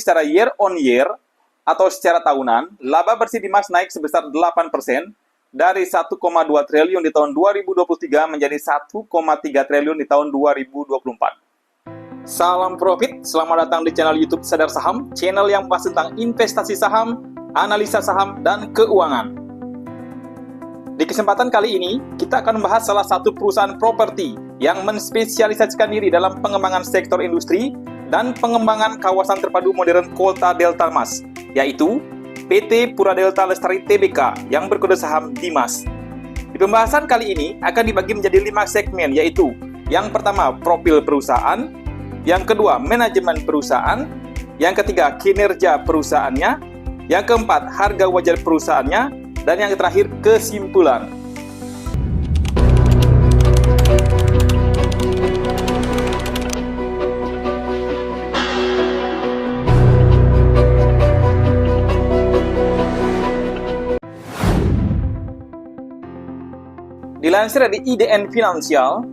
secara year on year atau secara tahunan, laba bersih Dimas naik sebesar 8% dari 1,2 triliun di tahun 2023 menjadi 1,3 triliun di tahun 2024. Salam profit, selamat datang di channel YouTube Sadar Saham, channel yang membahas tentang investasi saham, analisa saham, dan keuangan. Di kesempatan kali ini, kita akan membahas salah satu perusahaan properti yang menspesialisasikan diri dalam pengembangan sektor industri dan pengembangan kawasan terpadu modern Kota Delta Mas, yaitu PT Pura Delta Lestari Tbk yang berkode saham Dimas. Di pembahasan kali ini akan dibagi menjadi 5 segmen, yaitu yang pertama profil perusahaan, yang kedua manajemen perusahaan, yang ketiga kinerja perusahaannya, yang keempat harga wajar perusahaannya, dan yang terakhir kesimpulan. Dilansir dari IDN Finansial,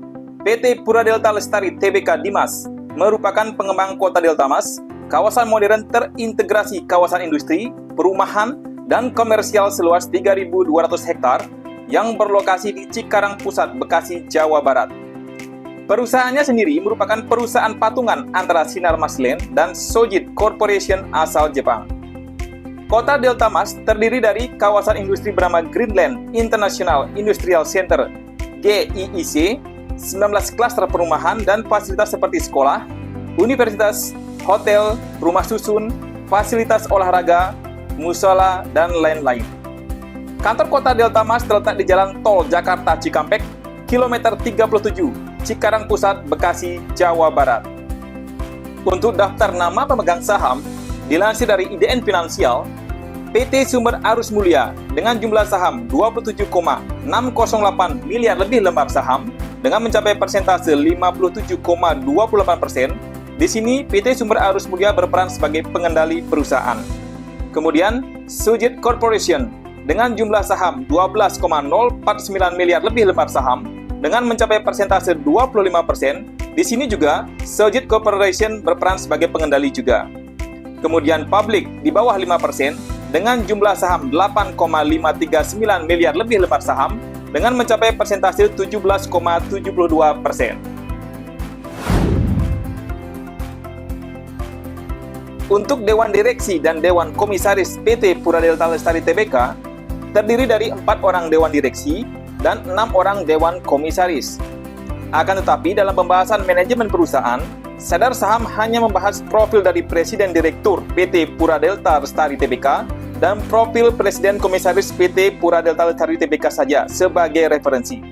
PT Pura Delta Lestari Tbk Dimas merupakan pengembang Kota Delta Mas, kawasan modern terintegrasi kawasan industri, perumahan, dan komersial seluas 3.200 hektar yang berlokasi di Cikarang Pusat, Bekasi, Jawa Barat. Perusahaannya sendiri merupakan perusahaan patungan antara Sinarmas Land dan Sojit Corporation asal Jepang. Kota Delta Mas terdiri dari kawasan industri bernama Greenland International Industrial Center (GIIC), 19 klaster perumahan dan fasilitas seperti sekolah, universitas, hotel, rumah susun, fasilitas olahraga, musola, dan lain-lain. Kantor Kota Delta Mas terletak di Jalan Tol Jakarta Cikampek, kilometer 37, Cikarang Pusat, Bekasi, Jawa Barat. Untuk daftar nama pemegang saham, dilansir dari IDN Finansial, PT Sumber Arus Mulia dengan jumlah saham 27,608 miliar lebih lembar saham dengan mencapai persentase 57,28%. Di sini PT Sumber Arus Mulia berperan sebagai pengendali perusahaan. Kemudian Sojit Corporation dengan jumlah saham 12,049 miliar lebih lembar saham dengan mencapai persentase 25%. Di sini juga Sojit Corporation berperan sebagai pengendali juga. Kemudian Public di bawah 5% dengan jumlah saham 8,539 miliar lebih lembar saham dengan mencapai persentase 17,72%. Untuk Dewan Direksi dan Dewan Komisaris PT Pura Delta Lestari Tbk terdiri dari 4 orang Dewan Direksi dan 6 orang Dewan Komisaris. Akan tetapi dalam pembahasan manajemen perusahaan, Sadar Saham hanya membahas profil dari Presiden Direktur PT Pura Delta Lestari Tbk dan profil Presiden Komisaris PT Pura Delta Lestari Tbk saja sebagai referensi.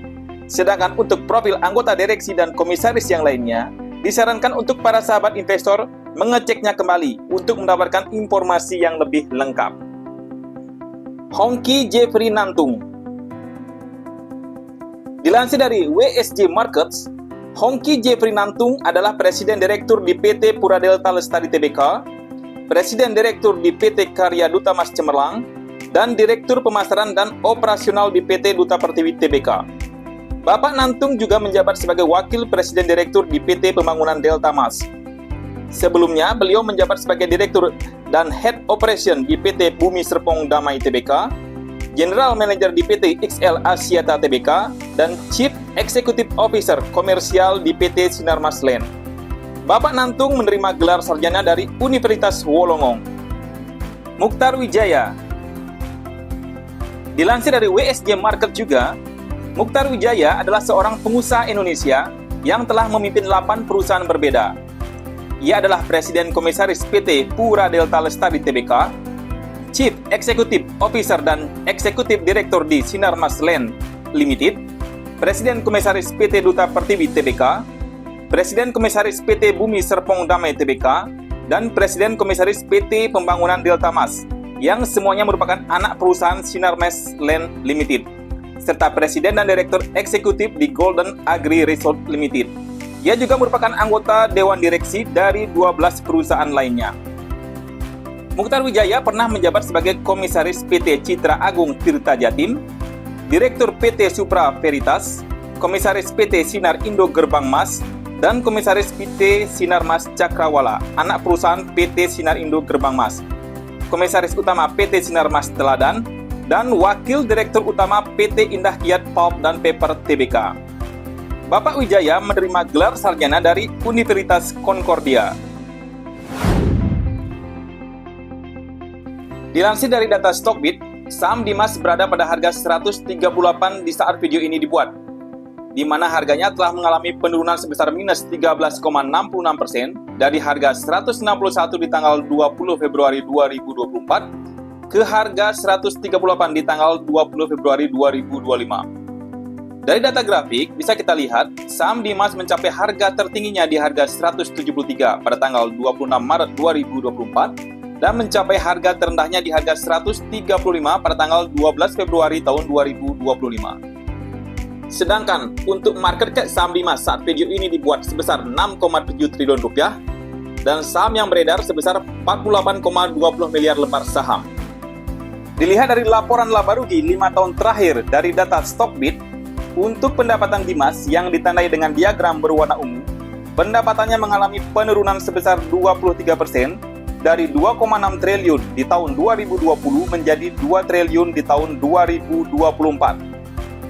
Sedangkan untuk profil anggota direksi dan komisaris yang lainnya, disarankan untuk para sahabat investor mengeceknya kembali untuk mendapatkan informasi yang lebih lengkap. Hongki Jeffrey Nantung. Dilansir dari WSJ Markets, Hongki Jeffrey Nantung adalah Presiden Direktur di PT Pura Delta Lestari Tbk, Presiden Direktur di PT Karya Duta Mas Cemerlang, dan Direktur Pemasaran dan Operasional di PT Duta Pertiwi Tbk. Bapak Nantung juga menjabat sebagai Wakil Presiden Direktur di PT Pembangunan Delta Mas. Sebelumnya, beliau menjabat sebagai Direktur dan Head Operation di PT Bumi Serpong Damai Tbk, General Manager di PT XL Asiata Tbk, dan Chief Executive Officer Komersial di PT Sinarmas Land. Bapak Nantung menerima gelar sarjana dari Universitas Wolongong. Mukhtar Wijaya. Dilansir dari WSJ Market juga, Mukhtar Wijaya adalah seorang pengusaha Indonesia yang telah memimpin 8 perusahaan berbeda. Ia adalah Presiden Komisaris PT Pura Delta Lestari Tbk, Chief Executive Officer dan Eksekutif Direktur di Sinarmas Land Limited, Presiden Komisaris PT Duta Pertiwi Tbk, Presiden Komisaris PT Bumi Serpong Damai Tbk, dan Presiden Komisaris PT Pembangunan Delta Mas, yang semuanya merupakan anak perusahaan Sinarmas Land Limited, serta Presiden dan Direktur Eksekutif di Golden Agri Resort Limited. Ia juga merupakan anggota Dewan Direksi dari 12 perusahaan lainnya. Mukhtar Wijaya pernah menjabat sebagai Komisaris PT Citra Agung Tirta Jatim, Direktur PT Supra Veritas, Komisaris PT Sinar Indo Gerbang Mas, dan Komisaris PT Sinarmas Cakrawala, anak perusahaan PT Sinar Indo Gerbang Mas, Komisaris Utama PT Sinarmas Teladan, dan Wakil Direktur Utama PT Indah Kiat Pulp dan Paper Tbk. Bapak Wijaya menerima gelar sarjana dari Universitas Concordia. Dilansir dari data Stockbit, saham Dimas berada pada harga 138 di saat video ini dibuat, di mana harganya telah mengalami penurunan sebesar minus 13,66% dari harga 161 di tanggal 20 Februari 2024 ke harga 138 di tanggal 20 Februari 2025. Dari data grafik, bisa kita lihat saham Dimas mencapai harga tertingginya di harga 173 pada tanggal 26 Maret 2024 dan mencapai harga terendahnya di harga 135 pada tanggal 12 Februari tahun 2025. Sedangkan untuk market cap saham Dimas saat video ini dibuat sebesar 6,7 triliun rupiah dan saham yang beredar sebesar 48,20 miliar lembar saham. Dilihat dari laporan laba rugi 5 tahun terakhir dari data Stockbit, untuk pendapatan Dimas yang ditandai dengan diagram berwarna ungu, pendapatannya mengalami penurunan sebesar 23% dari 2,6 triliun di tahun 2020 menjadi 2 triliun di tahun 2024.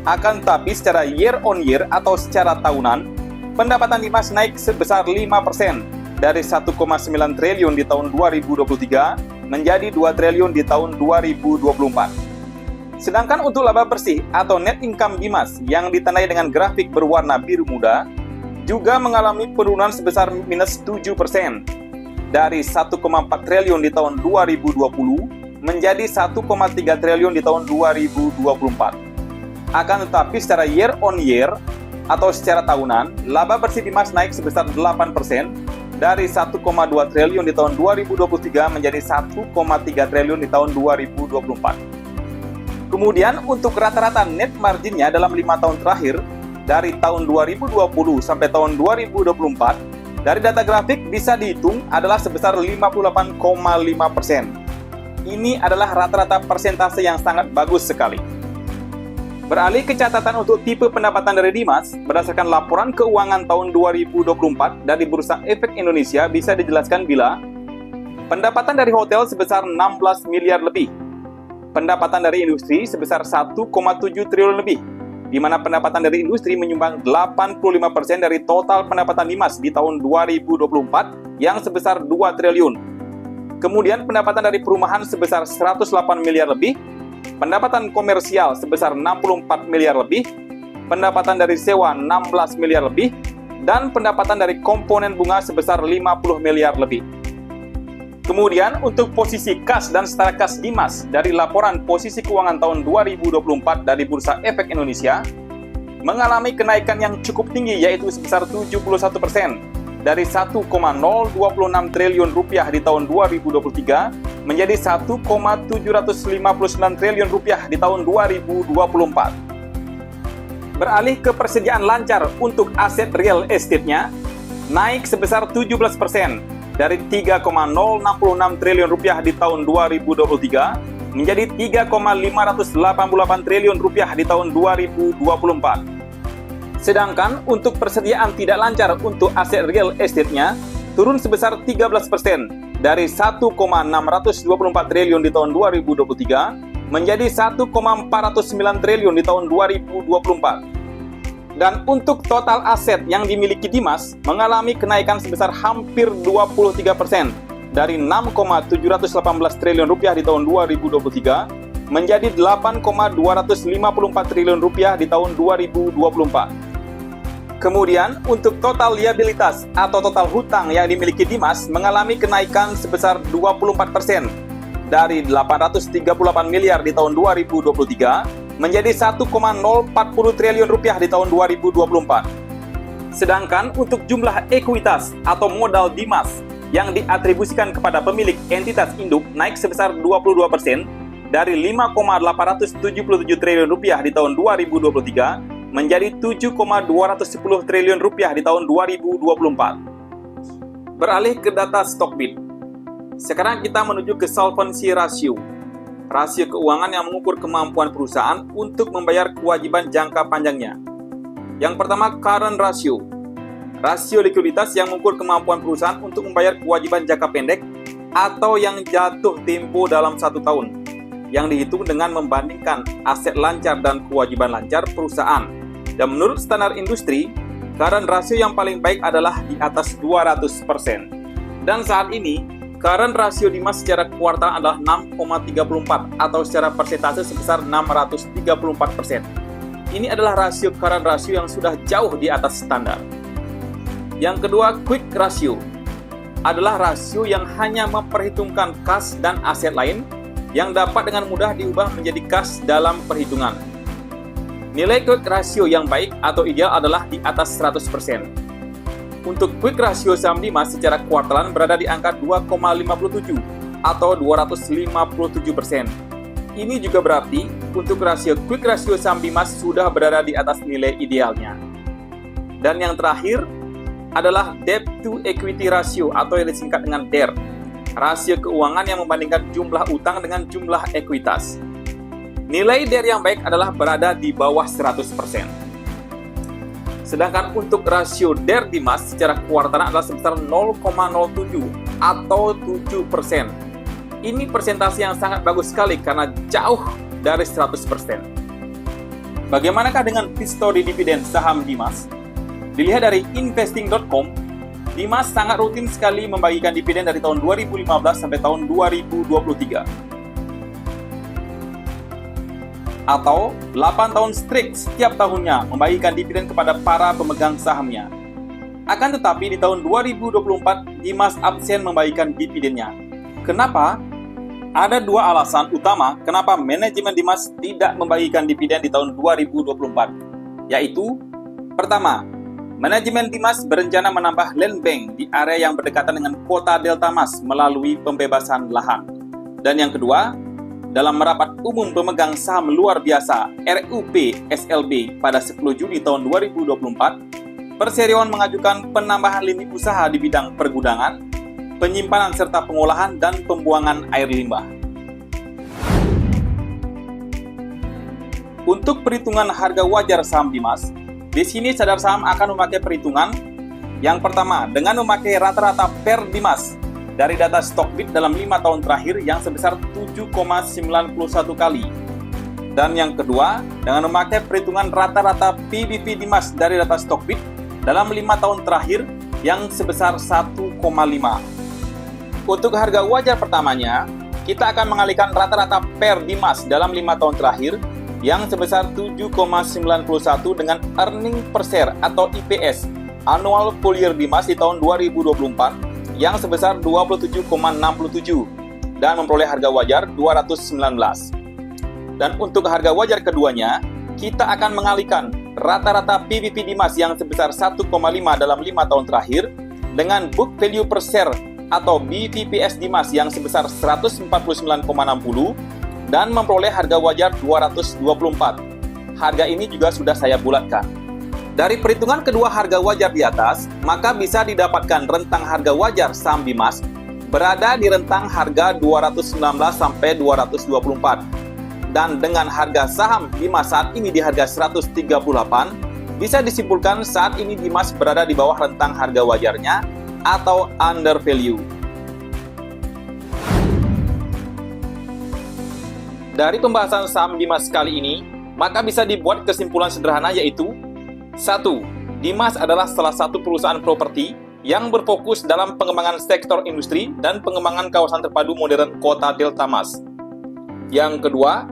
Akan tetapi secara year on year atau secara tahunan, pendapatan Dimas naik sebesar 5% dari 1,9 triliun di tahun 2023 menjadi 2 triliun di tahun 2024. Sedangkan untuk laba bersih atau net income Dimas yang ditandai dengan grafik berwarna biru muda juga mengalami penurunan sebesar minus 7% dari 1,4 triliun di tahun 2020 menjadi 1,3 triliun di tahun 2024. Akan tetapi secara year on year atau secara tahunan, laba bersih Dimas naik sebesar 8% dari 1,2 triliun di tahun 2023 menjadi 1,3 triliun di tahun 2024. Kemudian untuk rata-rata net marginnya dalam 5 tahun terakhir, dari tahun 2020 sampai tahun 2024, dari data grafik bisa dihitung adalah sebesar 58,5%. Ini adalah rata-rata persentase yang sangat bagus sekali. Beralih ke catatan untuk tipe pendapatan dari Dimas, berdasarkan laporan keuangan tahun 2024 dari Bursa Efek Indonesia bisa dijelaskan bila pendapatan dari hotel sebesar 16 miliar lebih, pendapatan dari industri sebesar 1,7 triliun lebih, di mana pendapatan dari industri menyumbang 85% dari total pendapatan Dimas di tahun 2024 yang sebesar 2 triliun. Kemudian pendapatan dari perumahan sebesar 108 miliar lebih, pendapatan komersial sebesar 64 miliar lebih, pendapatan dari sewa 16 miliar lebih, dan pendapatan dari komponen bunga sebesar 50 miliar lebih. Kemudian untuk posisi kas dan setara kas Dimas dari laporan posisi keuangan tahun 2024 dari Bursa Efek Indonesia mengalami kenaikan yang cukup tinggi yaitu sebesar 71% dari 1,026 triliun rupiah di tahun 2023 menjadi 1,759 triliun rupiah di tahun 2024. Beralih ke persediaan lancar untuk aset real estate-nya naik sebesar 17% dari 3,066 triliun rupiah di tahun 2023 menjadi 3,588 triliun rupiah di tahun 2024. Sedangkan untuk persediaan tidak lancar untuk aset real estate-nya turun sebesar 13% dari 1,624 triliun di tahun 2023 menjadi 1,409 triliun di tahun 2024. Dan untuk total aset yang dimiliki Dimas mengalami kenaikan sebesar hampir 23% dari 6,718 triliun rupiah di tahun 2023 menjadi 8,254 triliun rupiah di tahun 2024. Kemudian untuk total liabilitas atau total hutang yang dimiliki Dimas mengalami kenaikan sebesar 24% dari 838 miliar di tahun 2023 menjadi 1,040 triliun rupiah di tahun 2024. Sedangkan untuk jumlah ekuitas atau modal Dimas yang diatribusikan kepada pemilik entitas induk naik sebesar 22% dari 5,877 triliun rupiah di tahun 2023 menjadi 7,210 triliun rupiah di tahun 2024. Beralih ke data Stockbit. Sekarang kita menuju ke solvency ratio. Rasio keuangan yang mengukur kemampuan perusahaan untuk membayar kewajiban jangka panjangnya. Yang pertama, current ratio. rasio likuiditas yang mengukur kemampuan perusahaan untuk membayar kewajiban jangka pendek atau yang jatuh tempo dalam 1 tahun, yang dihitung dengan membandingkan aset lancar dan kewajiban lancar perusahaan. Dan menurut standar industri, current rasio yang paling baik adalah di atas 200%. Dan saat ini, current rasio Dimas secara kuartal adalah 6,34 atau secara persentase sebesar 634%. Ini adalah rasio current rasio yang sudah jauh di atas standar. Yang kedua, quick ratio adalah rasio yang hanya memperhitungkan kas dan aset lain yang dapat dengan mudah diubah menjadi kas dalam perhitungan. Nilai quick ratio yang baik atau ideal adalah di atas 100%. Untuk quick ratio saham Dimas secara kuartalan berada di angka 2,57 atau 257%. Ini juga berarti untuk rasio quick ratio saham Dimas sudah berada di atas nilai idealnya. Dan yang terakhir adalah debt to equity ratio atau yang disingkat dengan DER, rasio keuangan yang membandingkan jumlah utang dengan jumlah ekuitas. Nilai DER yang baik adalah berada di bawah 100%. Sedangkan untuk rasio DER Dimas secara kuartalan adalah sebesar 0,07 atau 7%. Ini persentase yang sangat bagus sekali karena jauh dari 100%. Bagaimanakah dengan histori dividen saham Dimas? Dilihat dari investing.com, Dimas sangat rutin sekali membagikan dividen dari tahun 2015 sampai tahun 2023. Atau 8 tahun straight setiap tahunnya membagikan dividen kepada para pemegang sahamnya. Akan tetapi di tahun 2024, Dimas absen membagikan dividennya. Kenapa? Ada 2 alasan utama kenapa manajemen Dimas tidak membagikan dividen di tahun 2024, yaitu pertama, manajemen Dimas berencana menambah land bank di area yang berdekatan dengan kota Delta Mas melalui pembebasan lahan. Dan yang kedua, dalam merapat umum pemegang saham luar biasa RUP SLB pada 10 Juni tahun 2024, Perseriawan mengajukan penambahan lini usaha di bidang pergudangan, penyimpanan serta pengolahan dan pembuangan air limbah. Untuk perhitungan harga wajar saham Dimas, di sini Sadar Saham akan memakai perhitungan yang pertama dengan memakai rata-rata per Dimas dari data Stockbit dalam 5 tahun terakhir yang sebesar 7,91 kali. Dan yang kedua, dengan memakai perhitungan rata-rata PBV Dimas dari data Stockbit dalam 5 tahun terakhir yang sebesar 1,5. Untuk harga wajar pertamanya, kita akan mengalihkan rata-rata per Dimas dalam 5 tahun terakhir yang sebesar 7,91 dengan earning per share atau EPS annual full year Dimas di tahun 2024 yang sebesar 27,67 dan memperoleh harga wajar 219. Dan untuk harga wajar keduanya, kita akan mengalihkan rata-rata PBV Dimas yang sebesar 1,5 dalam 5 tahun terakhir dengan book value per share atau BVPS Dimas yang sebesar 149,60 dan memperoleh harga wajar 224. Harga ini juga sudah saya bulatkan. Dari perhitungan kedua harga wajar di atas, maka bisa didapatkan rentang harga wajar saham Dimas berada di rentang harga 219 sampai 224. Dan dengan harga saham Dimas saat ini di harga 138, bisa disimpulkan saat ini Dimas berada di bawah rentang harga wajarnya atau under value. Dari pembahasan saham Dimas kali ini, maka bisa dibuat kesimpulan sederhana yaitu 1. Dimas adalah salah satu perusahaan properti yang berfokus dalam pengembangan sektor industri dan pengembangan kawasan terpadu modern kota Delta Mas. Yang kedua,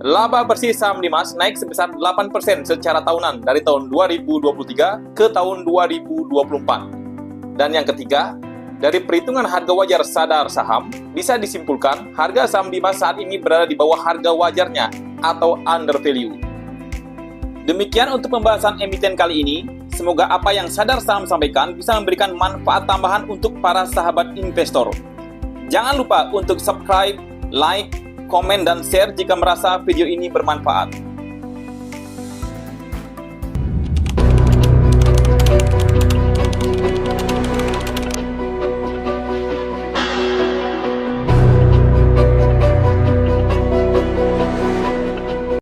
laba bersih saham Dimas naik sebesar 8% secara tahunan dari tahun 2023 ke tahun 2024. Dan yang ketiga, dari perhitungan harga wajar Sadar Saham, bisa disimpulkan harga saham Dimas saat ini berada di bawah harga wajarnya atau under value. Demikian untuk pembahasan emiten kali ini. Semoga apa yang Sadar Saham sampaikan bisa memberikan manfaat tambahan untuk para sahabat investor. Jangan lupa untuk subscribe, like, komen, dan share jika merasa video ini bermanfaat.